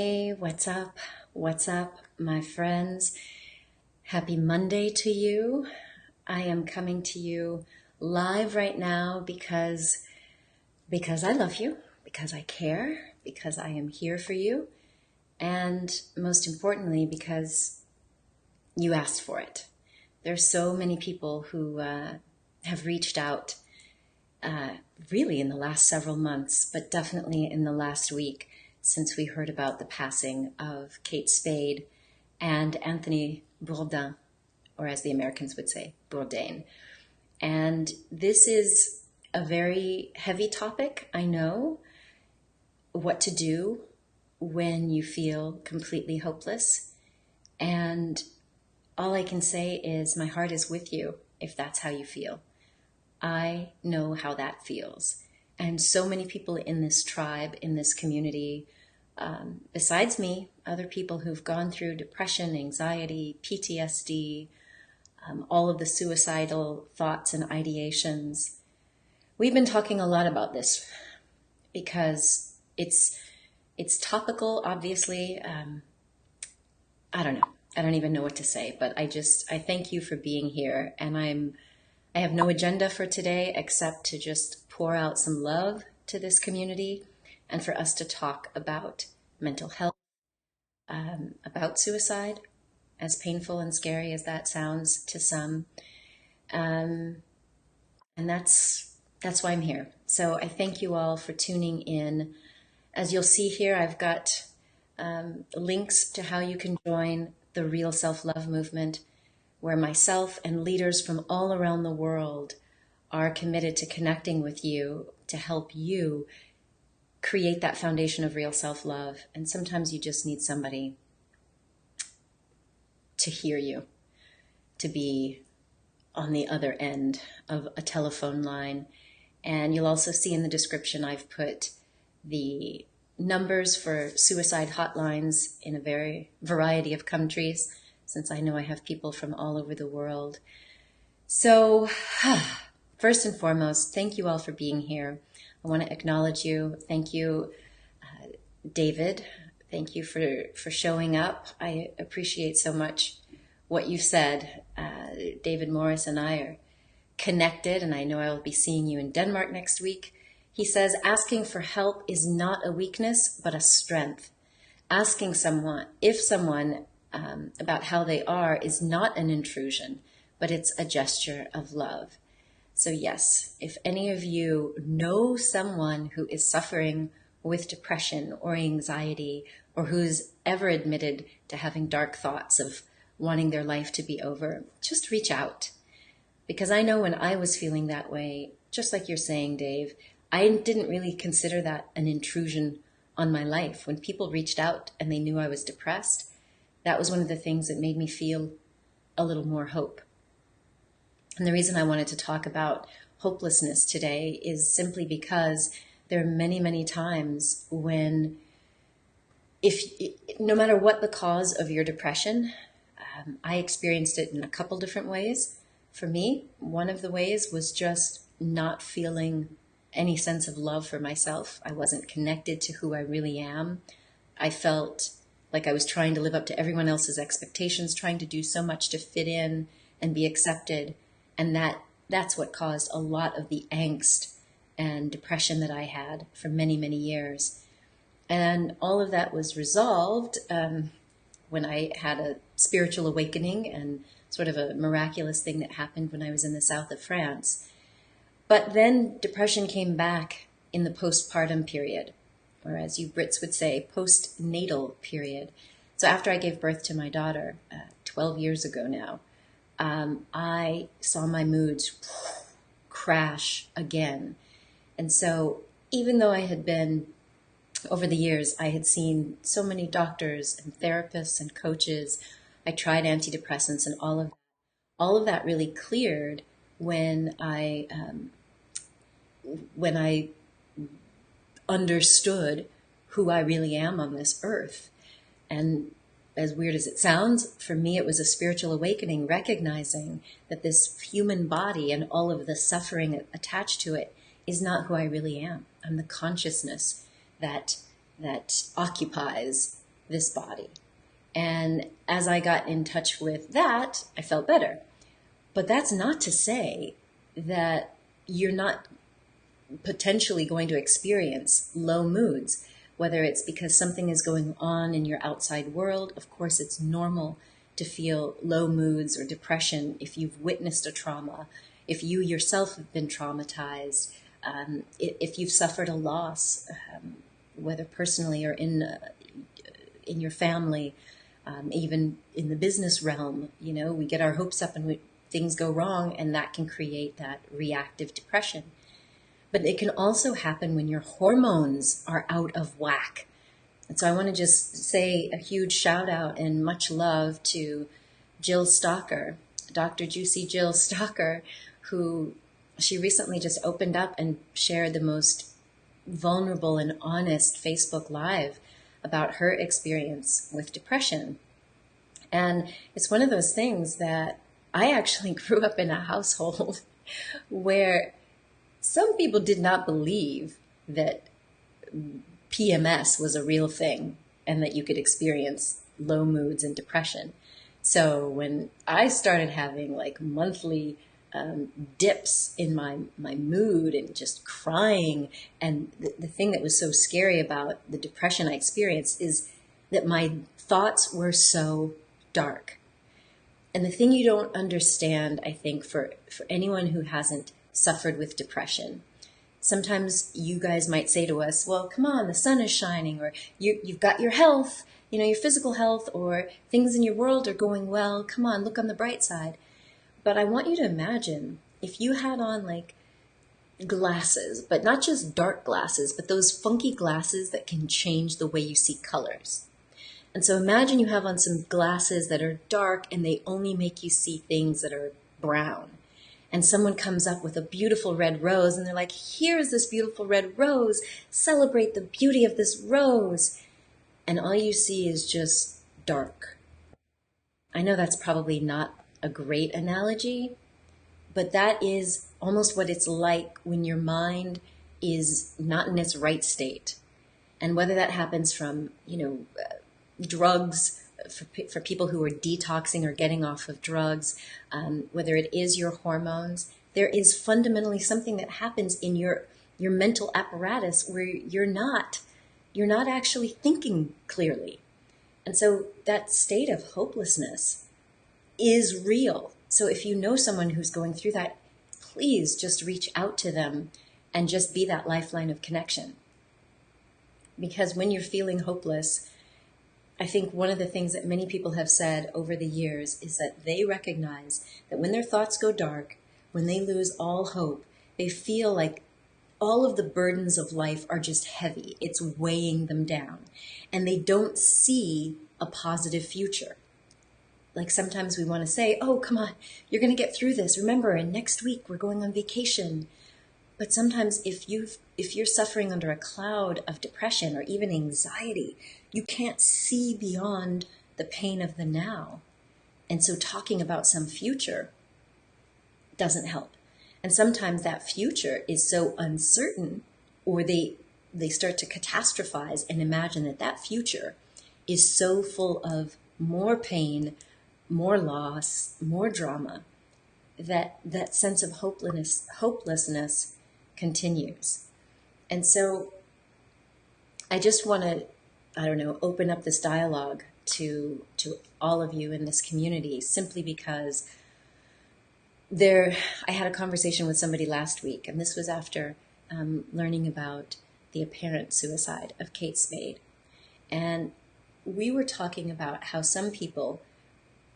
Hey, what's up? What's up, my friends? Happy Monday to you. I am coming to you live right now because I love you, because I care, because I am here for you, and most importantly, because you asked for it. There's so many people who have reached out really in the last several months, but definitely in the last week since we heard about the passing of Kate Spade and Anthony Bourdain, or as the Americans would say, Bourdain. And this is a very heavy topic, I know, what to do when you feel completely hopeless. And all I can say is my heart is with you if that's how you feel. I know how that feels. And so many people in this tribe, in this community, besides me, other people who've gone through depression, anxiety, PTSD, all of the suicidal thoughts and ideations. We've been talking a lot about this because it's topical, obviously. I don't know. I don't even know what to say, but I thank you for being here. And I have no agenda for today except to just pour out some love to this community and for us to talk about mental health, about suicide, as painful and scary as that sounds to some. And that's why I'm here. So I thank you all for tuning in. As you'll see here, I've got links to how you can join the Real Self-Love Movement, where myself and leaders from all around the world are committed to connecting with you to help you create that foundation of real self-love. And sometimes you just need somebody to hear you, to be on the other end of a telephone line. And you'll also see in the description I've put the numbers for suicide hotlines in a variety of countries, since I know I have people from all over the world. So first and foremost, thank you all for being here. I want to acknowledge you. Thank you, David. Thank you for showing up. I appreciate so much what you said. David Morris and I are connected, and I know I will be seeing you in Denmark next week. He says, asking for help is not a weakness, but a strength. Asking someone about how they are is not an intrusion, but it's a gesture of love. So yes, if any of you know someone who is suffering with depression or anxiety, or who's ever admitted to having dark thoughts of wanting their life to be over, just reach out. Because I know when I was feeling that way, just like you're saying, Dave, I didn't really consider that an intrusion on my life. When people reached out and they knew I was depressed, that was one of the things that made me feel a little more hope. And the reason I wanted to talk about hopelessness today is simply because there are many, many times when, no matter what the cause of your depression, I experienced it in a couple different ways. For me, one of the ways was just not feeling any sense of love for myself. I wasn't connected to who I really am. I felt like I was trying to live up to everyone else's expectations, trying to do so much to fit in and be accepted. And that's what caused a lot of the angst and depression that I had for many, many years. And all of that was resolved when I had a spiritual awakening and sort of a miraculous thing that happened when I was in the south of France. But then depression came back in the postpartum period, or as you Brits would say, postnatal period. So after I gave birth to my daughter 12 years ago now, I saw my moods crash again. And so even though I had been, over the years, I had seen so many doctors and therapists and coaches, I tried antidepressants and all of that really cleared when I understood who I really am on this earth. And as weird as it sounds, for me it was a spiritual awakening, recognizing that this human body and all of the suffering attached to it is not who I really am. I'm the consciousness that occupies this body. And as I got in touch with that, I felt better. But that's not to say that you're not potentially going to experience low moods, whether it's because something is going on in your outside world. Of course, it's normal to feel low moods or depression if you've witnessed a trauma, if you yourself have been traumatized, if you've suffered a loss, whether personally or in your family, even in the business realm. You know, we get our hopes up and things go wrong, and that can create that reactive depression. But it can also happen when your hormones are out of whack. And so I want to just say a huge shout out and much love to Jill Stalker, Dr. Juicy Jill Stalker, who she recently just opened up and shared the most vulnerable and honest Facebook Live about her experience with depression. And it's one of those things that I actually grew up in a household where some people did not believe that PMS was a real thing and that you could experience low moods and depression. So when I started having like monthly dips in my mood and just crying, and the thing that was so scary about the depression I experienced is that my thoughts were so dark. And the thing you don't understand, I think, for anyone who hasn't suffered with depression, sometimes you guys might say to us, well, come on, the sun is shining, or you've got your health, you know, your physical health, or things in your world are going well. Come on, look on the bright side. But I want you to imagine if you had on like glasses, but not just dark glasses, but those funky glasses that can change the way you see colors. And so imagine you have on some glasses that are dark and they only make you see things that are brown. And someone comes up with a beautiful red rose and they're like, here's this beautiful red rose. Celebrate the beauty of this rose. And all you see is just dark. I know that's probably not a great analogy, but that is almost what it's like when your mind is not in its right state. And whether that happens from, drugs, for people who are detoxing or getting off of drugs, whether it is your hormones, there is fundamentally something that happens in your mental apparatus where you're not actually thinking clearly. And so that state of hopelessness is real. So if you know someone who's going through that, please just reach out to them and just be that lifeline of connection. Because when you're feeling hopeless, I think one of the things that many people have said over the years is that they recognize that when their thoughts go dark, when they lose all hope, they feel like all of the burdens of life are just heavy. It's weighing them down. And they don't see a positive future. Like sometimes we want to say, oh, come on, you're going to get through this. Remember, and next week we're going on vacation. But sometimes if you're suffering under a cloud of depression or even anxiety, you can't see beyond the pain of the now. And so talking about some future doesn't help. And sometimes that future is so uncertain, or they start to catastrophize and imagine that future is so full of more pain, more loss, more drama, that sense of hopelessness continues. And so I just want to, open up this dialogue to all of you in this community, simply because I had a conversation with somebody last week, and this was after learning about the apparent suicide of Kate Spade. And we were talking about how some people,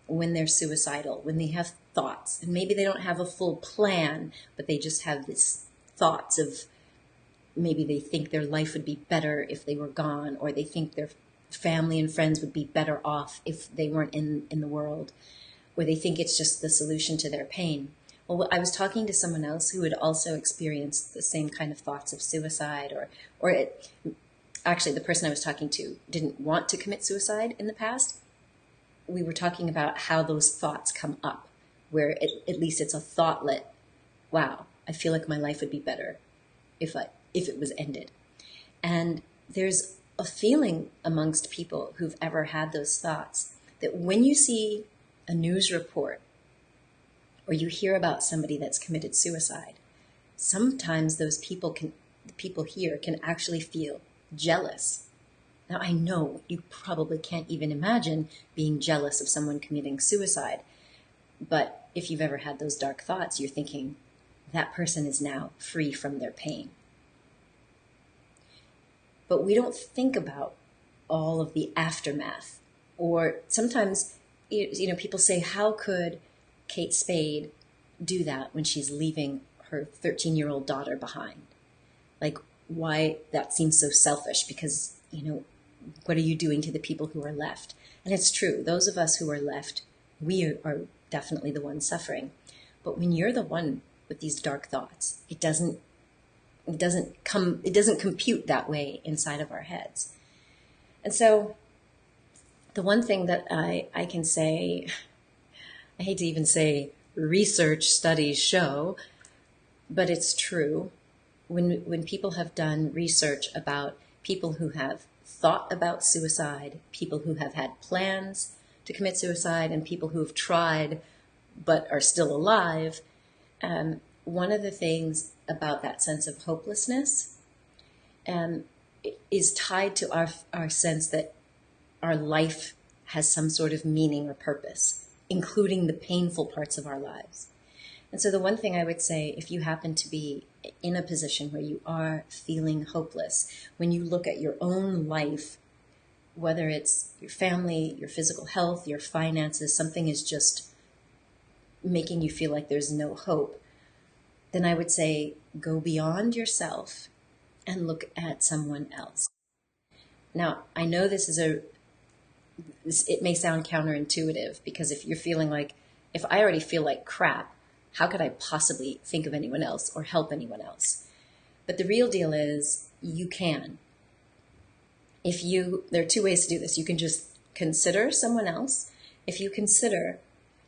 when they're suicidal, when they have thoughts, and maybe they don't have a full plan, but they just have these thoughts of maybe they think their life would be better if they were gone, or they think their family and friends would be better off if they weren't in the world, or they think it's just the solution to their pain. Well, I was talking to someone else who had also experienced the same kind of thoughts of suicide, actually the person I was talking to didn't want to commit suicide in the past. We were talking about how those thoughts come up, where at least it's a thoughtlet, wow, I feel like my life would be better if it was ended. And there's a feeling amongst people who've ever had those thoughts that when you see a news report or you hear about somebody that's committed suicide, sometimes the people here can actually feel jealous. Now, I know you probably can't even imagine being jealous of someone committing suicide, but if you've ever had those dark thoughts, you're thinking that person is now free from their pain. But we don't think about all of the aftermath. Or sometimes, people say, how could Kate Spade do that when she's leaving her 13-year-old daughter behind? Like, why that seems so selfish, because, what are you doing to the people who are left? And it's true, those of us who are left, we are definitely the ones suffering. But when you're the one with these dark thoughts, it doesn't compute that way inside of our heads. And so the one thing that I can say, I hate to even say research studies show, but it's true. When people have done research about people who have thought about suicide, people who have had plans to commit suicide, and people who have tried but are still alive, one of the things about that sense of hopelessness is tied to our sense that our life has some sort of meaning or purpose, including the painful parts of our lives. And so the one thing I would say, if you happen to be in a position where you are feeling hopeless, when you look at your own life, whether it's your family, your physical health, your finances, something is just making you feel like there's no hope, then I would say go beyond yourself and look at someone else. Now, I know it may sound counterintuitive, because if you're feeling like, if I already feel like crap, how could I possibly think of anyone else or help anyone else? But the real deal is you can. There are two ways to do this. You can just consider someone else. If you consider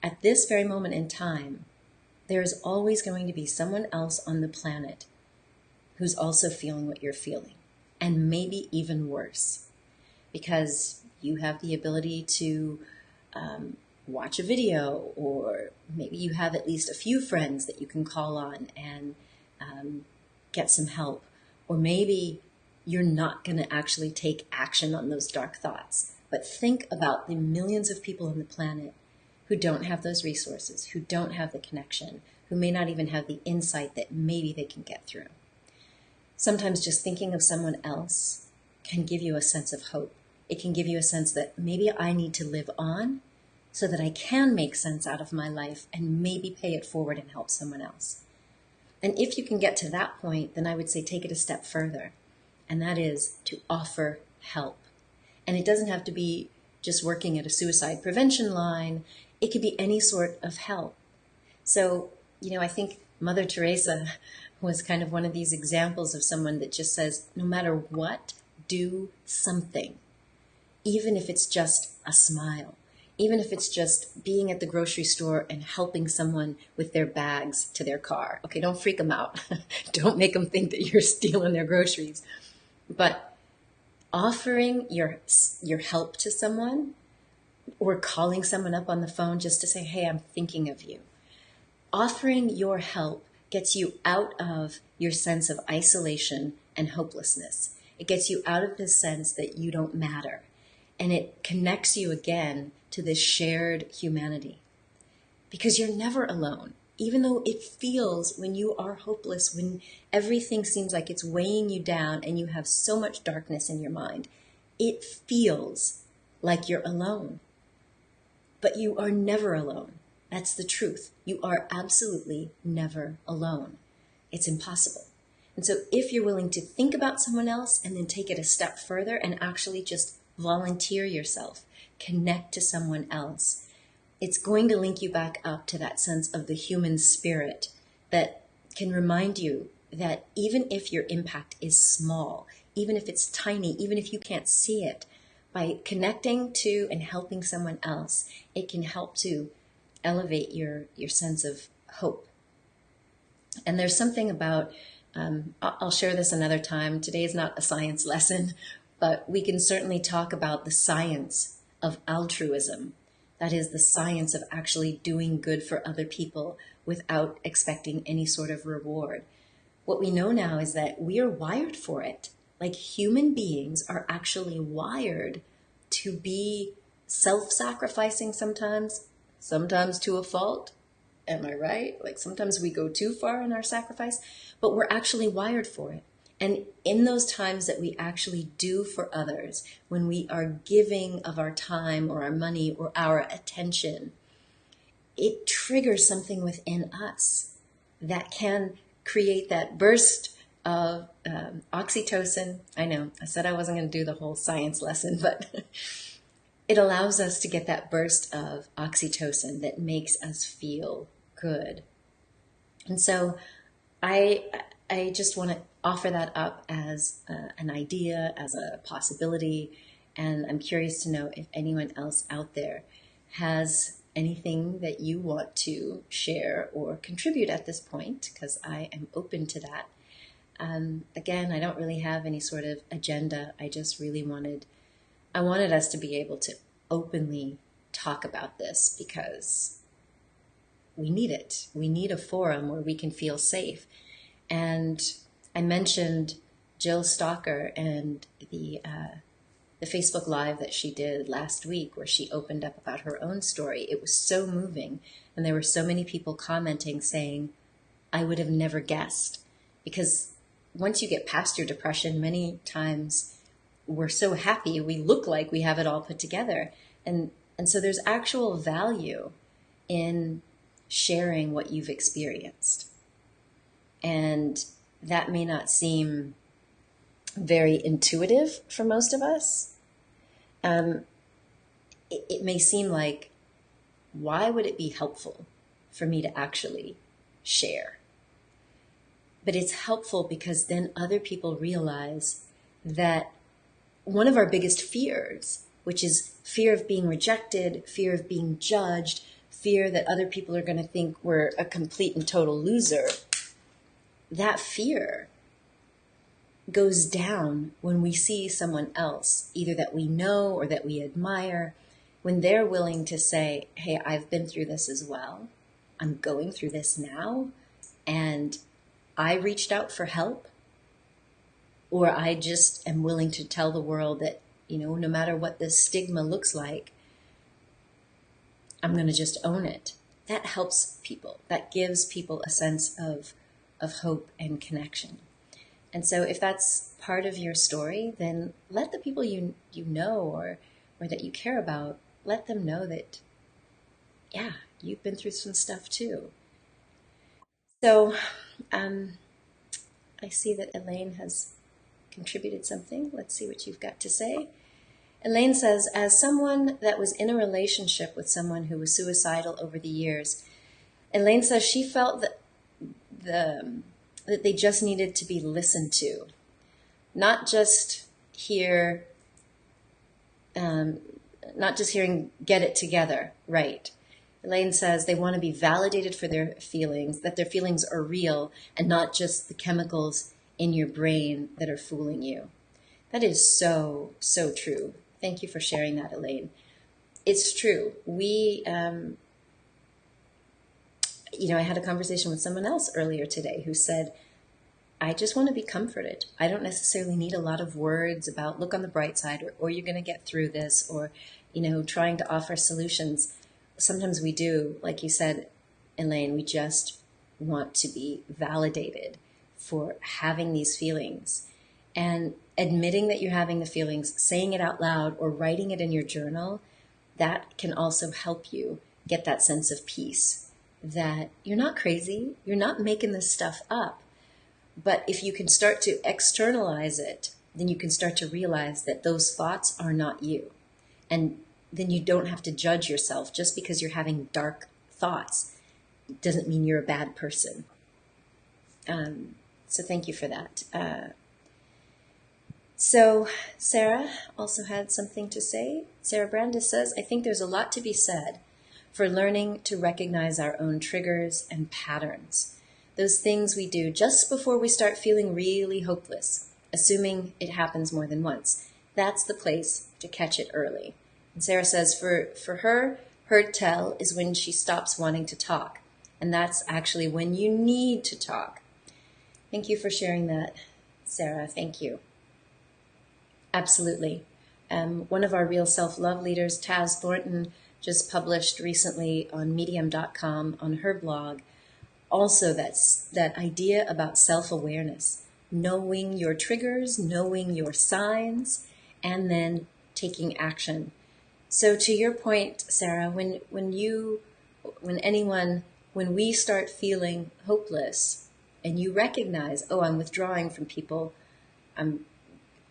at this very moment in time, there is always going to be someone else on the planet who's also feeling what you're feeling, and maybe even worse, because you have the ability to watch a video, or maybe you have at least a few friends that you can call on and get some help, or maybe you're not going to actually take action on those dark thoughts. But think about the millions of people on the planet who don't have those resources, who don't have the connection, who may not even have the insight that maybe they can get through. Sometimes just thinking of someone else can give you a sense of hope. It can give you a sense that maybe I need to live on so that I can make sense out of my life and maybe pay it forward and help someone else. And if you can get to that point, then I would say take it a step further, and that is to offer help. And it doesn't have to be just working at a suicide prevention line. It could be any sort of help. So, I think Mother Teresa was kind of one of these examples of someone that just says, no matter what, do something. Even if it's just a smile, even if it's just being at the grocery store and helping someone with their bags to their car. Okay, don't freak them out. Don't make them think that you're stealing their groceries. But offering your help to someone, or calling someone up on the phone just to say, hey, I'm thinking of you. Offering your help gets you out of your sense of isolation and hopelessness. It gets you out of this sense that you don't matter. And it connects you again to this shared humanity. Because you're never alone. Even though it feels, when you are hopeless, when everything seems like it's weighing you down and you have so much darkness in your mind, it feels like you're alone. But you are never alone. That's the truth. You are absolutely never alone. It's impossible. And so if you're willing to think about someone else and then take it a step further and actually just volunteer yourself, connect to someone else, it's going to link you back up to that sense of the human spirit that can remind you that even if your impact is small, even if it's tiny, even if you can't see it, by connecting to and helping someone else, it can help to elevate your sense of hope. And there's something about, I'll share this another time. Today is not a science lesson, but we can certainly talk about the science of altruism. That is the science of actually doing good for other people without expecting any sort of reward. What we know now is that we are wired for it. Like, human beings are actually wired to be self-sacrificing sometimes to a fault. Am I right? Like, sometimes we go too far in our sacrifice, but we're actually wired for it. And in those times that we actually do for others, when we are giving of our time or our money or our attention, it triggers something within us that can create that burst of oxytocin. I know, I said I wasn't going to do the whole science lesson, but it allows us to get that burst of oxytocin that makes us feel good. And so I just want to offer that up as an idea, as a possibility. And I'm curious to know if anyone else out there has anything that you want to share or contribute at this point, because I am open to that. Again, I don't really have any sort of agenda. I just really wanted us to be able to openly talk about this, because we need it. We need a forum where we can feel safe. And I mentioned Jill Stalker and the Facebook Live that she did last week, where she opened up about her own story. It was so moving. And there were so many people commenting saying, I would have never guessed. Because once you get past your depression, many times we're so happy, we look like we have it all put together. And so there's actual value in sharing what you've experienced. And that may not seem very intuitive for most of us. It may seem like, why would it be helpful for me to actually share? But it's helpful because then other people realize that one of our biggest fears, which is fear of being rejected, fear of being judged, fear that other people are going to think we're a complete and total loser, that fear goes down when we see someone else, either that we know or that we admire, when they're willing to say, hey, I've been through this as well. I'm going through this now, and I reached out for help, or I just am willing to tell the world that, no matter what the stigma looks like, I'm going to just own it. That helps people. That gives people a sense of hope and connection. And so if that's part of your story, then let the people you know or that you care about, let them know that, yeah, you've been through some stuff too. So I see that Elaine has contributed something. Let's see what you've got to say. Elaine says, as someone that was in a relationship with someone who was suicidal over the years, Elaine says she felt that that they just needed to be listened to, not just hearing get it together, right? Elaine says they want to be validated for their feelings, that their feelings are real and not just the chemicals in your brain that are fooling you. That is so, so true. Thank you for sharing that, Elaine. It's true. I had a conversation with someone else earlier today who said, I just want to be comforted. I don't necessarily need a lot of words about look on the bright side or you're going to get through this or, trying to offer solutions. Sometimes we do, like you said, Elaine, we just want to be validated for having these feelings. And admitting that you're having the feelings, saying it out loud or writing it in your journal, that can also help you get that sense of peace, that you're not crazy, you're not making this stuff up. But if you can start to externalize it, then you can start to realize that those thoughts are not you. And then you don't have to judge yourself. Just because you're having dark thoughts doesn't mean you're a bad person. So thank you for that. So Sarah also had something to say. Sarah Brandis says, I think there's a lot to be said for learning to recognize our own triggers and patterns. Those things we do just before we start feeling really hopeless, assuming it happens more than once. that's the place to catch it early. And Sarah says for her, her tell is when she stops wanting to talk. And that's actually when you need to talk. Thank you for sharing that, Sarah. Thank you. Absolutely. One of our real self-love leaders, Taz Thornton, just published recently on medium.com on her blog also that idea about self-awareness, knowing your triggers, knowing your signs, and then taking action. So to your point, Sarah, when we start feeling hopeless and you recognize, oh, I'm withdrawing from people, I'm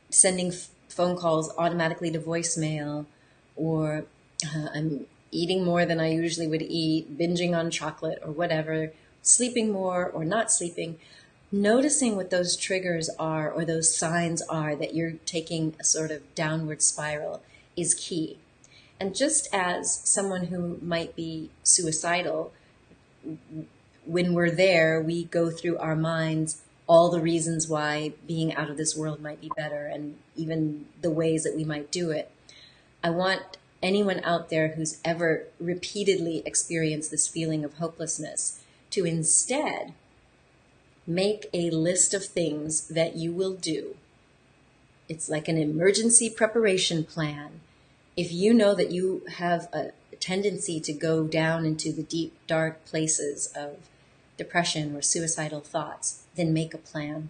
sending phone calls automatically to voicemail, or I'm eating more than I usually would eat, binging on chocolate or whatever, sleeping more or not sleeping, noticing what those triggers are or those signs are that you're taking a sort of downward spiral is key. And just as someone who might be suicidal, when we're there, we go through our minds all the reasons why being out of this world might be better and even the ways that we might do it. I want anyone out there who's ever repeatedly experienced this feeling of hopelessness to instead make a list of things that you will do. It's like an emergency preparation plan. If you know that you have a tendency to go down into the deep, dark places of depression or suicidal thoughts, then make a plan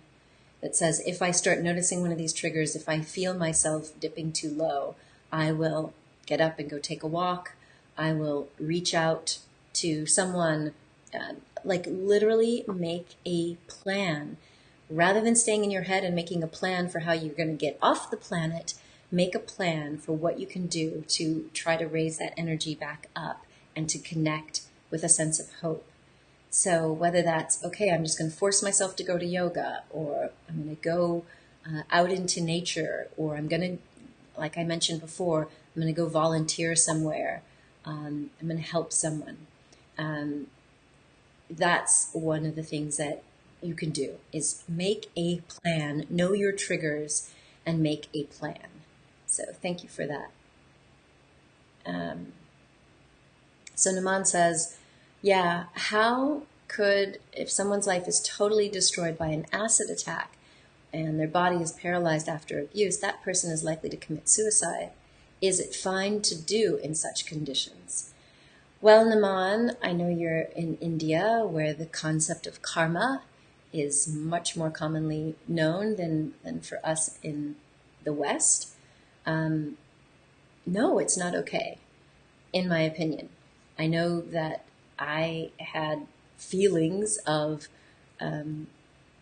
that says, if I start noticing one of these triggers, if I feel myself dipping too low, I will get up and go take a walk. I will reach out to someone, like literally make a plan. Rather than staying in your head and making a plan for how you're going to get off the planet, make a plan for what you can do to try to raise that energy back up and to connect with a sense of hope. So whether that's, okay, I'm just going to force myself to go to yoga, or I'm going to go out into nature, or I'm going to, like I mentioned before, I'm going to go volunteer somewhere. I'm going to help someone. That's one of the things that you can do, is make a plan, know your triggers, and make a plan. So thank you for that. So Naman says, yeah, how could, if someone's life is totally destroyed by an acid attack and their body is paralyzed after abuse, that person is likely to commit suicide. Is it fine to do in such conditions? Well, Naman, I know you're in India, where the concept of karma is much more commonly known than for us in the West. No, it's not okay, in my opinion. I know that I had feelings of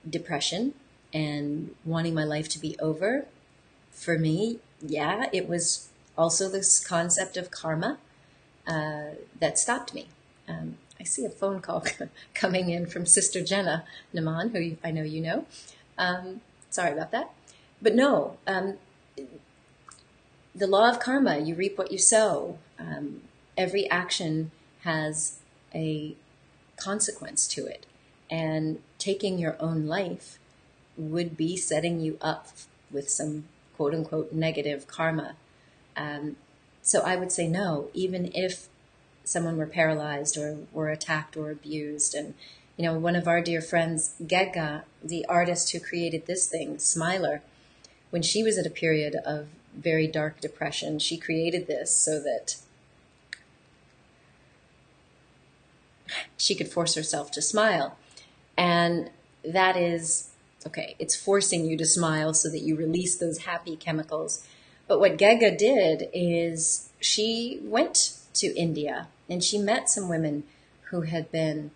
depression and wanting my life to be over. For me, yeah, it was also this concept of karma that stopped me. I see a phone call coming in from Sister Jenna Naman, who I know you know. Sorry about that. But no, the law of karma, you reap what you sow. Every action has a consequence to it. And taking your own life would be setting you up with some quote unquote negative karma. So I would say no, even if someone were paralyzed or were attacked or abused. And, you know, one of our dear friends, Gegga, the artist who created this thing, Smiler, when she was at a period of very dark depression, she created this so that she could force herself to smile. And that is, okay, it's forcing you to smile so that you release those happy chemicals. But what Gegga did is she went to India and she met some women who had been,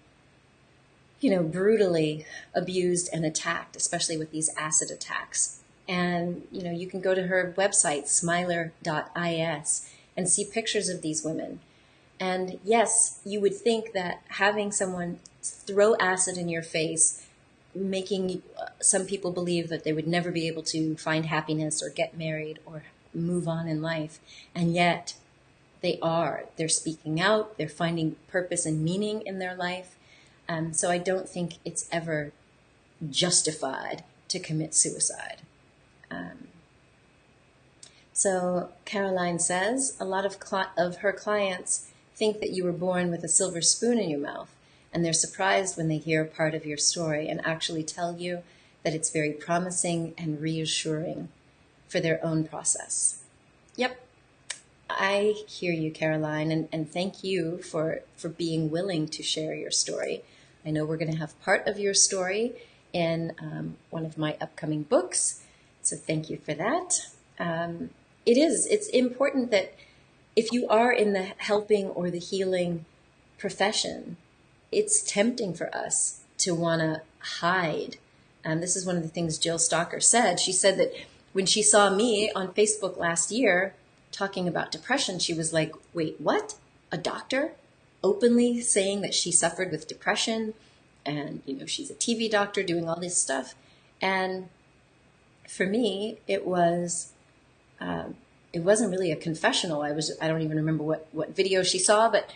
you know, brutally abused and attacked, especially with these acid attacks. And, you know, you can go to her website, smiler.is, and see pictures of these women. And yes, you would think that having someone throw acid in your face, making some people believe that they would never be able to find happiness or get married or move on in life. And yet they are. They're speaking out. They're finding purpose and meaning in their life. So I don't think it's ever justified to commit suicide. So Caroline says, a lot of her clients think that you were born with a silver spoon in your mouth, and they're surprised when they hear part of your story and actually tell you that it's very promising and reassuring for their own process. Yep, I hear you, Caroline, and thank you for being willing to share your story. I know we're going to have part of your story in one of my upcoming books, so thank you for that. It's important that if you are in the helping or the healing profession, it's tempting for us to want to hide. This is one of the things Jill Stalker said. She said that when she saw me on Facebook last year talking about depression, she was like, wait, what? A doctor openly saying that she suffered with depression, and she's a TV doctor doing all this stuff. And for me, it wasn't really a confessional. I don't even remember what video she saw, but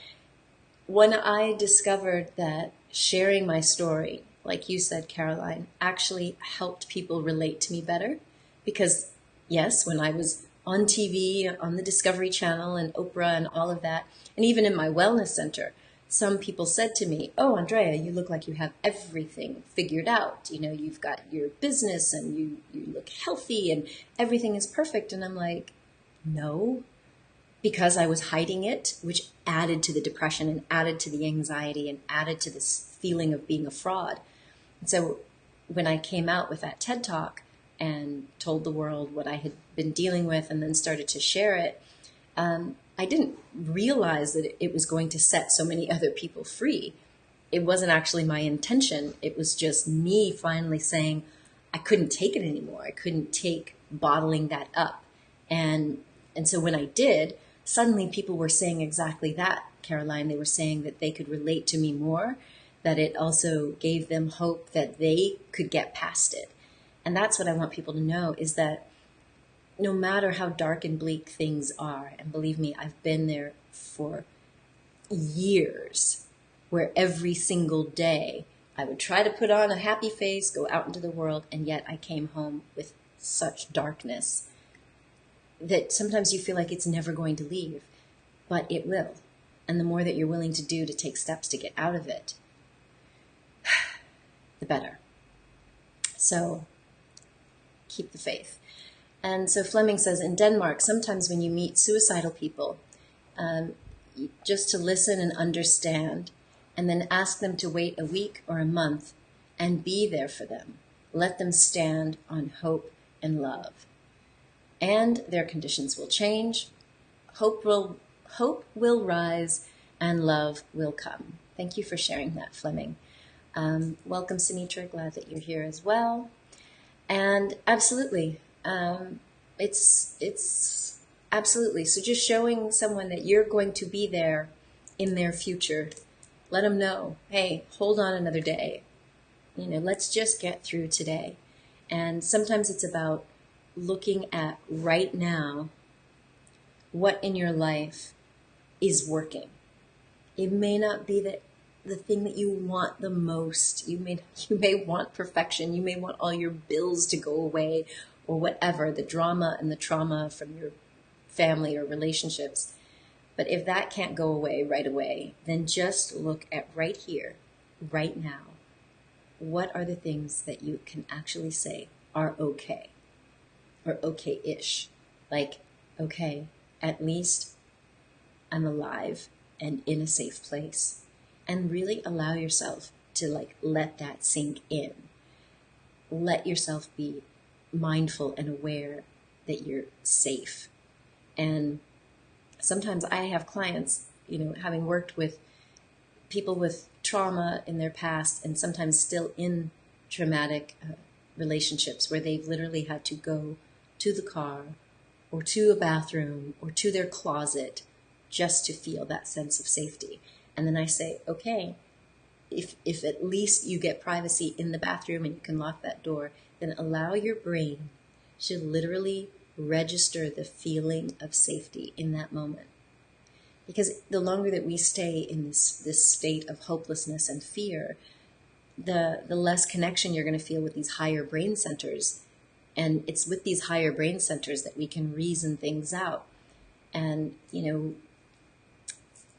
when I discovered that sharing my story, like you said, Caroline, actually helped people relate to me better, because yes, when I was on TV, on the Discovery Channel and Oprah and all of that, and even in my wellness center, some people said to me, oh, Andrea, you look like you have everything figured out. You've got your business and you look healthy and everything is perfect. And I'm like, no, because I was hiding it, which added to the depression and added to the anxiety and added to this feeling of being a fraud. And so when I came out with that TED Talk and told the world what I had been dealing with and then started to share it, I didn't realize that it was going to set so many other people free. It wasn't actually my intention. It was just me finally saying I couldn't take it anymore. I couldn't take bottling that up. And so when I did, suddenly people were saying exactly that, Caroline. They were saying that they could relate to me more, that it also gave them hope that they could get past it. And that's what I want people to know, is that no matter how dark and bleak things are, and believe me, I've been there for years, where every single day I would try to put on a happy face, go out into the world, and yet I came home with such darkness that sometimes you feel like it's never going to leave, but it will. And the more that you're willing to do to take steps to get out of it, the better. So keep the faith. And so Fleming says, in Denmark, sometimes when you meet suicidal people, just to listen and understand, and then ask them to wait a week or a month and be there for them. Let them stand on hope and love. And their conditions will change, hope will rise, and love will come. Thank you for sharing that, Fleming. Welcome, Sinitra. Glad that you're here as well. And absolutely, it's absolutely. So just showing someone that you're going to be there in their future. Let them know, hey, hold on another day. Let's just get through today. And sometimes it's about looking at right now what in your life is working. It may not be the thing that you want the most. You may want perfection. You may want all your bills to go away, or whatever, the drama and the trauma from your family or relationships. But if that can't go away, then just look at right here, right now. What are the things that you can actually say are okay, or okay-ish? Like, okay, at least I'm alive and in a safe place. And really allow yourself to let that sink in. Let yourself be mindful and aware that you're safe. And sometimes I have clients, having worked with people with trauma in their past and sometimes still in traumatic relationships, where they've literally had to go to the car or to a bathroom or to their closet just to feel that sense of safety. And then I say, okay, if at least you get privacy in the bathroom and you can lock that door, then allow your brain to literally register the feeling of safety in that moment. Because the longer that we stay in this state of hopelessness and fear, the less connection you're going to feel with these higher brain centers. And it's with these higher brain centers that we can reason things out. And,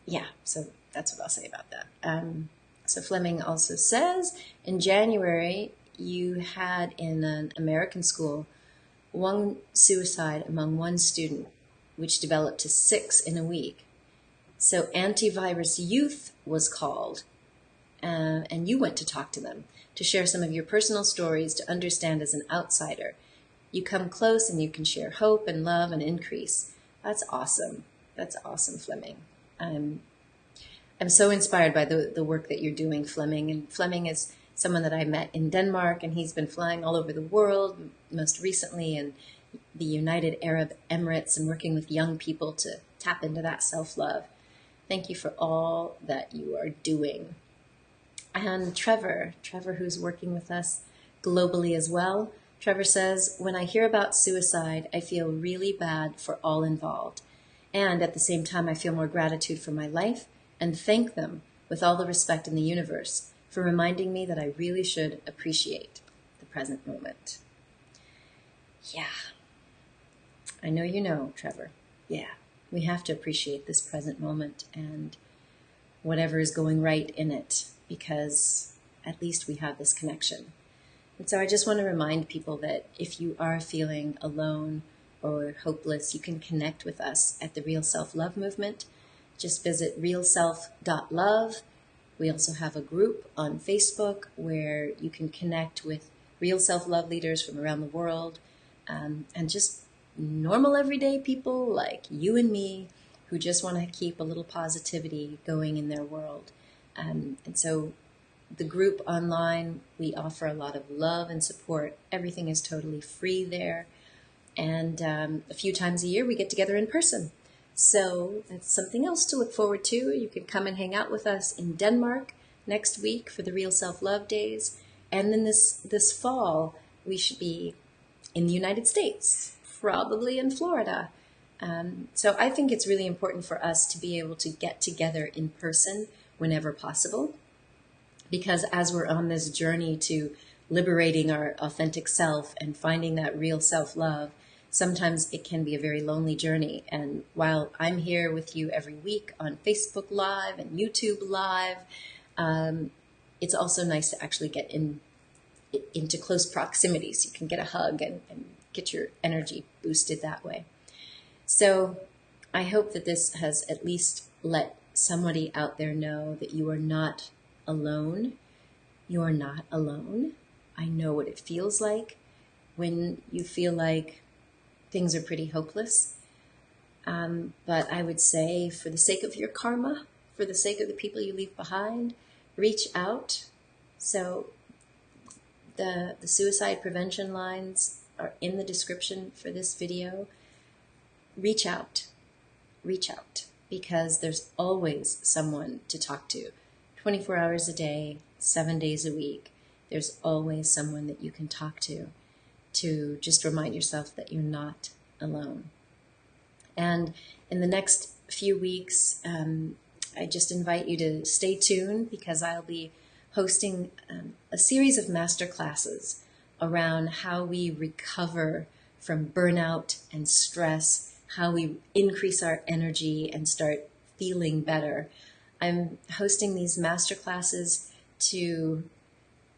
yeah, so that's what I'll say about that. So Fleming also says, in January, you had in an American school one suicide among one student, which developed to 6 in a week. So Antivirus Youth was called, and you went to talk to them, to share some of your personal stories, to understand as an outsider. You come close and you can share hope and love and increase. That's awesome. That's awesome, Fleming. I'm so inspired by the work that you're doing, Fleming. And Fleming is someone that I met in Denmark, and he's been flying all over the world, most recently in the United Arab Emirates, and working with young people to tap into that self-love. Thank you for all that you are doing. And Trevor, who's working with us globally as well. Trevor says, when I hear about suicide, I feel really bad for all involved. And at the same time, I feel more gratitude for my life and thank them with all the respect in the universe for reminding me that I really should appreciate the present moment. Yeah, I know you know, Trevor. Yeah, we have to appreciate this present moment and whatever is going right in it, because at least we have this connection. And so I just want to remind people that if you are feeling alone or hopeless, you can connect with us at the Real Self-Love Movement. Just visit realself.love. We also have a group on Facebook where you can connect with real self-love leaders from around the world, and just normal everyday people like you and me who just want to keep a little positivity going in their world. And so the group online, we offer a lot of love and support. Everything is totally free there. And a few times a year, we get together in person. So that's something else to look forward to. You can come and hang out with us in Denmark next week for the Real Self-Love Days. And then this fall, we should be in the United States, probably in Florida. So I think it's really important for us to be able to get together in person whenever possible. Because as we're on this journey to liberating our authentic self and finding that real self-love, sometimes it can be a very lonely journey. And while I'm here with you every week on Facebook Live and YouTube Live, it's also nice to actually get into close proximity so you can get a hug and get your energy boosted that way. So I hope that this has at least let somebody out there know that you are not alone. You are not alone. I know what it feels like when you feel like things are pretty hopeless. But I would say, for the sake of your karma, for the sake of the people you leave behind, reach out. So the suicide prevention lines are in the description for this video. Reach out, because there's always someone to talk to. 24 hours a day, 7 days a week, there's always someone that you can talk to just remind yourself that you're not alone. And in the next few weeks, I just invite you to stay tuned, because I'll be hosting a series of masterclasses around how we recover from burnout and stress, how we increase our energy and start feeling better. I'm hosting these masterclasses to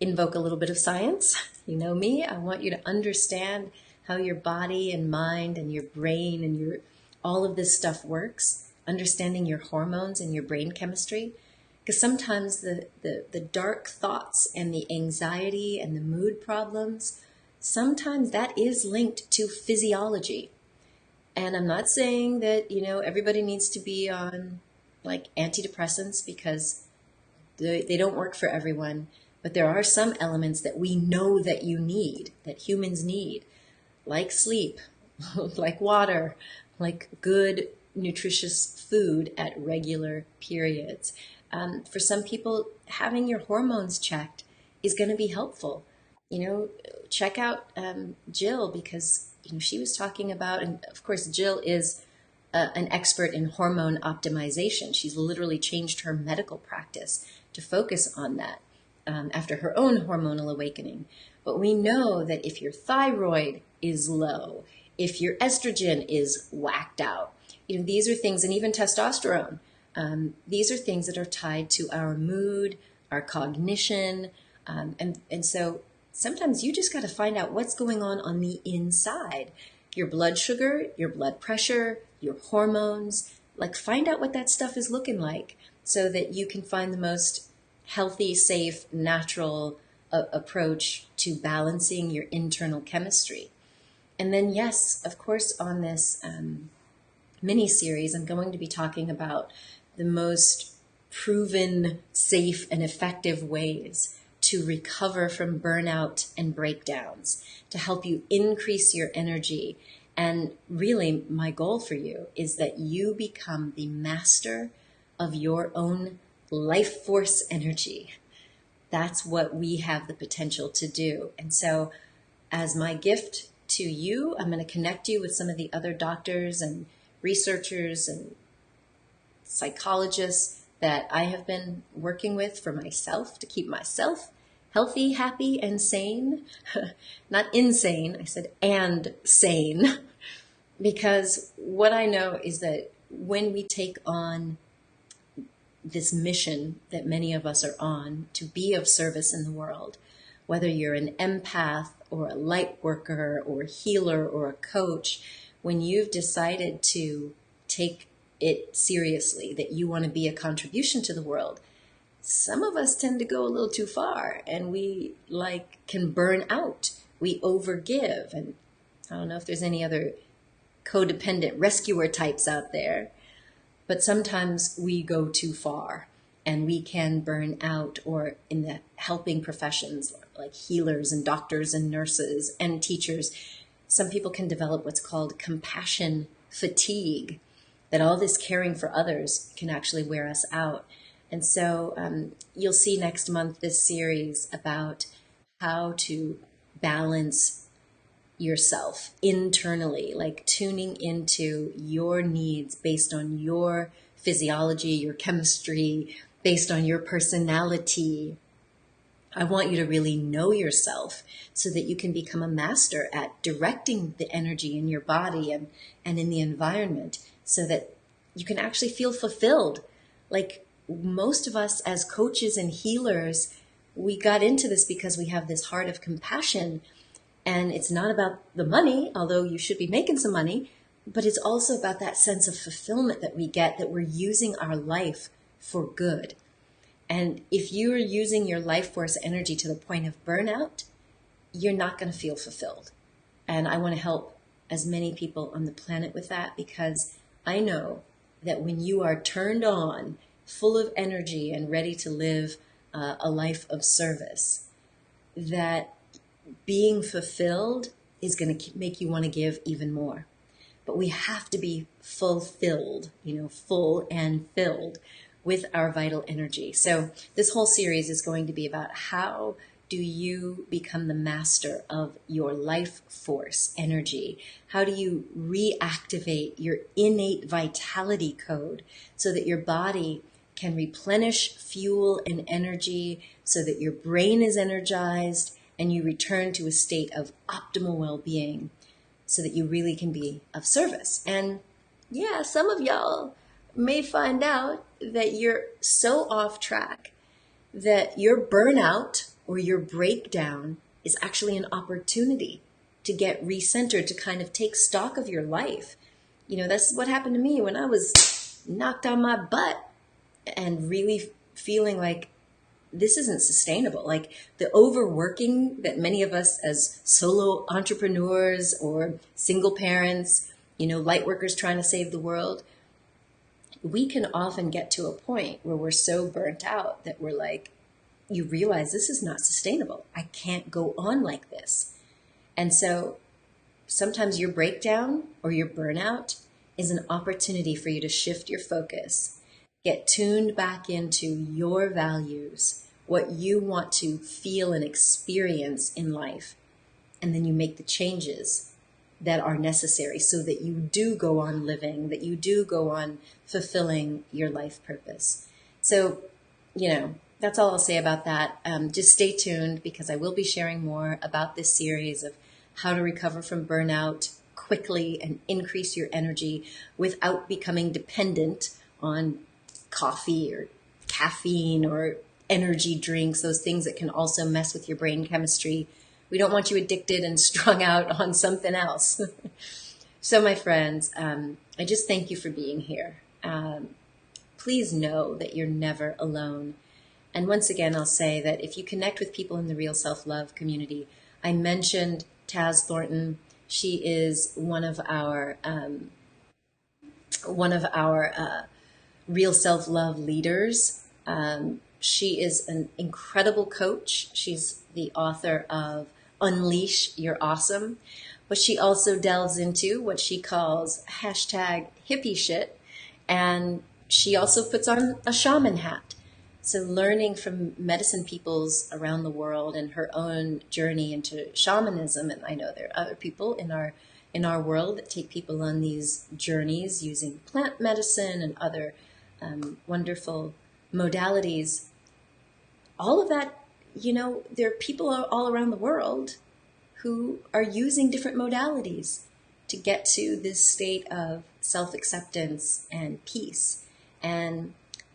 invoke a little bit of science. You know me, I want you to understand how your body and mind and your brain and all of this stuff works, understanding your hormones and your brain chemistry. Because sometimes the dark thoughts and the anxiety and the mood problems, sometimes that is linked to physiology. And I'm not saying that, everybody needs to be on like antidepressants, because they don't work for everyone. But there are some elements that we know that you need, that humans need, like sleep, like water, like good, nutritious food at regular periods. For some people, having your hormones checked is going to be helpful. Check out Jill, because she was talking about, and of course Jill is an expert in hormone optimization. She's literally changed her medical practice to focus on that after her own hormonal awakening. But we know that if your thyroid is low, if your estrogen is whacked out, these are things, and even testosterone, these are things that are tied to our mood, our cognition. And so sometimes you just got to find out what's going on the inside. Your blood sugar, your blood pressure, your hormones, like find out what that stuff is looking like so that you can find the most healthy, safe, natural approach to balancing your internal chemistry. And then, yes, of course, on this mini series, I'm going to be talking about the most proven, safe, and effective ways to recover from burnout and breakdowns, to help you increase your energy. And really, my goal for you is that you become the master of your own life force energy. That's what we have the potential to do. And so, as my gift to you, I'm going to connect you with some of the other doctors and researchers and psychologists that I have been working with for myself to keep myself healthy, happy, and sane. Not insane, I said and sane. Because what I know is that when we take on this mission that many of us are on to be of service in the world, whether you're an empath or a light worker or a healer or a coach, when you've decided to take it seriously, that you want to be a contribution to the world, some of us tend to go a little too far and we can burn out. We overgive. And I don't know if there's any other codependent rescuer types out there, but sometimes we go too far and we can burn out, or in the helping professions like healers and doctors and nurses and teachers, some people can develop what's called compassion fatigue, that all this caring for others can actually wear us out. And so you'll see next month this series about how to balance yourself internally, like tuning into your needs based on your physiology, your chemistry, based on your personality. I want you to really know yourself so that you can become a master at directing the energy in your body and in the environment so that you can actually feel fulfilled. Like most of us as coaches and healers, we got into this because we have this heart of compassion. And it's not about the money, although you should be making some money, but it's also about that sense of fulfillment that we get, that we're using our life for good. And if you're using your life force energy to the point of burnout, you're not going to feel fulfilled. And I want to help as many people on the planet with that, because I know that when you are turned on, full of energy and ready to live a life of service, that being fulfilled is going to make you want to give even more. But we have to be fulfilled, full and filled with our vital energy. So this whole series is going to be about how do you become the master of your life force energy? How do you reactivate your innate vitality code so that your body can replenish fuel and energy, so that your brain is energized and you return to a state of optimal well-being so that you really can be of service. And yeah, some of y'all may find out that you're so off track that your burnout or your breakdown is actually an opportunity to get recentered, to kind of take stock of your life. That's what happened to me when I was knocked on my butt and really feeling like this isn't sustainable. Like the overworking that many of us as solo entrepreneurs or single parents, light workers trying to save the world, we can often get to a point where we're so burnt out that we're like, you realize this is not sustainable. I can't go on like this. And so sometimes your breakdown or your burnout is an opportunity for you to shift your focus, get tuned back into your values, what you want to feel and experience in life. And then you make the changes that are necessary so that you do go on living, that you do go on fulfilling your life purpose. So, that's all I'll say about that. Just stay tuned because I will be sharing more about this series of how to recover from burnout quickly and increase your energy without becoming dependent on coffee or caffeine or energy drinks, those things that can also mess with your brain chemistry. We don't want you addicted and strung out on something else. So, my friends, I just thank you for being here. Please know that you're never alone. And once again, I'll say that if you connect with people in the Real Self-Love community, I mentioned Taz Thornton. She is one of our Real Self-Love leaders. She is an incredible coach. She's the author of Unleash Your Awesome, but she also delves into what she calls hashtag hippie shit, and she also puts on a shaman hat. So learning from medicine peoples around the world and her own journey into shamanism, and I know there are other people in our world that take people on these journeys using plant medicine and other wonderful modalities. All of that, there are people all around the world who are using different modalities to get to this state of self-acceptance and peace. And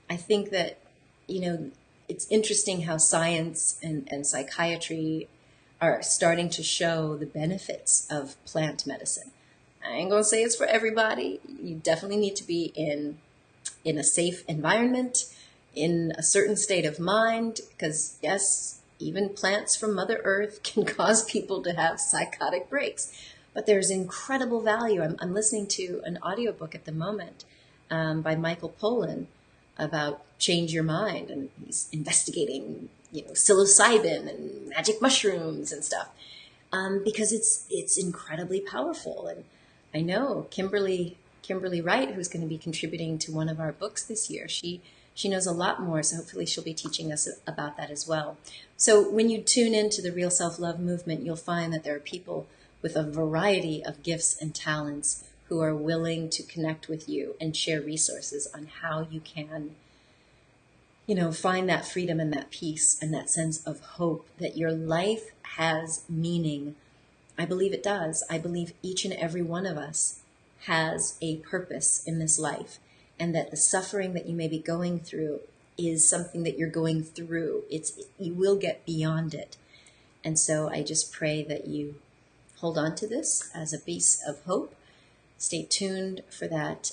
I think that, it's interesting how science and psychiatry are starting to show the benefits of plant medicine. I ain't gonna say it's for everybody. You definitely need to be in a safe environment, in a certain state of mind, because yes, even plants from Mother Earth can cause people to have psychotic breaks. But there's incredible value. I'm listening to an audiobook at the moment by Michael Pollan about change your mind, and he's investigating, psilocybin and magic mushrooms and stuff, because it's incredibly powerful. And I know Kimberly Wright, who's going to be contributing to one of our books this year, she knows a lot more, so hopefully she'll be teaching us about that as well. So when you tune into the Real Self-Love movement, you'll find that there are people with a variety of gifts and talents who are willing to connect with you and share resources on how you can, find that freedom and that peace and that sense of hope that your life has meaning. I believe it does. I believe each and every one of us has a purpose in this life, and that the suffering that you may be going through is something that you're going through. You will get beyond it. And so I just pray that you hold on to this as a piece of hope. Stay tuned for that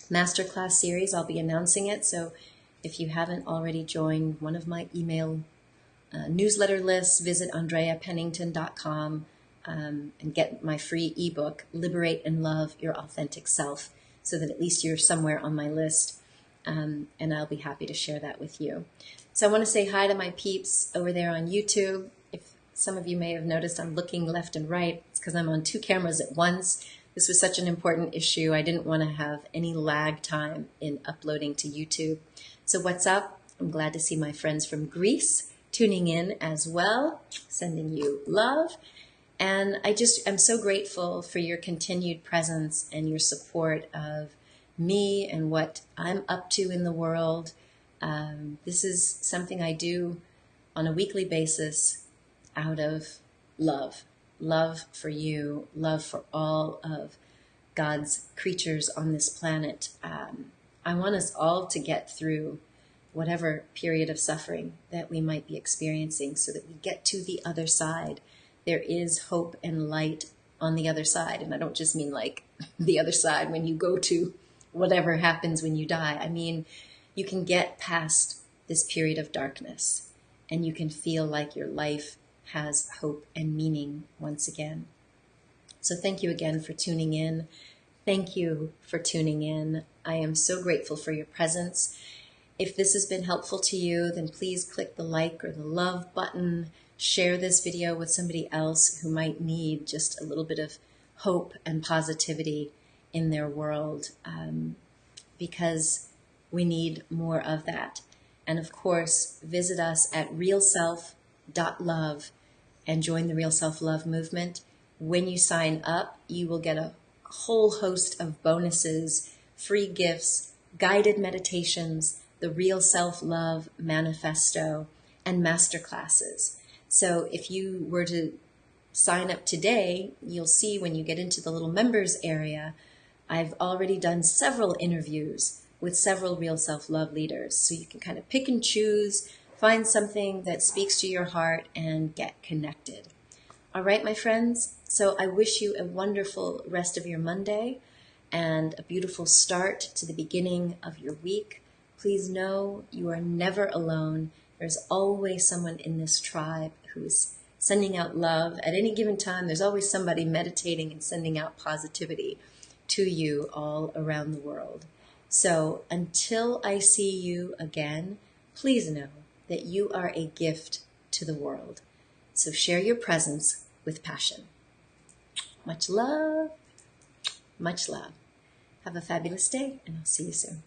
Masterclass series. I'll be announcing it. So if you haven't already joined one of my email newsletter lists, visit AndreaPennington.com and get my free ebook, Liberate and Love Your Authentic Self, so that at least you're somewhere on my list, and I'll be happy to share that with you. So I want to say hi to my peeps over there on YouTube. If some of you may have noticed I'm looking left and right, it's because I'm on two cameras at once. This was such an important issue. I didn't want to have any lag time in uploading to YouTube. So what's up? I'm glad to see my friends from Greece tuning in as well, sending you love. And I'm so grateful for your continued presence and your support of me and what I'm up to in the world. This is something I do on a weekly basis out of love. Love for you, love for all of God's creatures on this planet. I want us all to get through whatever period of suffering that we might be experiencing so that we get to the other side. There is hope and light on the other side. And I don't just mean like the other side when you go to whatever happens when you die. I mean, you can get past this period of darkness and you can feel like your life has hope and meaning once again. So thank you again for tuning in. Thank you for tuning in. I am so grateful for your presence. If this has been helpful to you, then please click the like or the love button. Share this video with somebody else who might need just a little bit of hope and positivity in their world, because we need more of that. And of course, visit us at realself.love and join the Real Self-Love movement. When you sign up, you will get a whole host of bonuses, free gifts, guided meditations, the Real Self-Love Manifesto, and Masterclasses. So if you were to sign up today, you'll see when you get into the little members area, I've already done several interviews with several Real Self-Love leaders. So you can kind of pick and choose, find something that speaks to your heart, and get connected. All right, my friends. So I wish you a wonderful rest of your Monday and a beautiful start to the beginning of your week. Please know you are never alone. There's always someone in this tribe who's sending out love. At any given time, there's always somebody meditating and sending out positivity to you all around the world. So until I see you again, please know that you are a gift to the world. So share your presence with passion. Much love. Much love. Have a fabulous day, and I'll see you soon.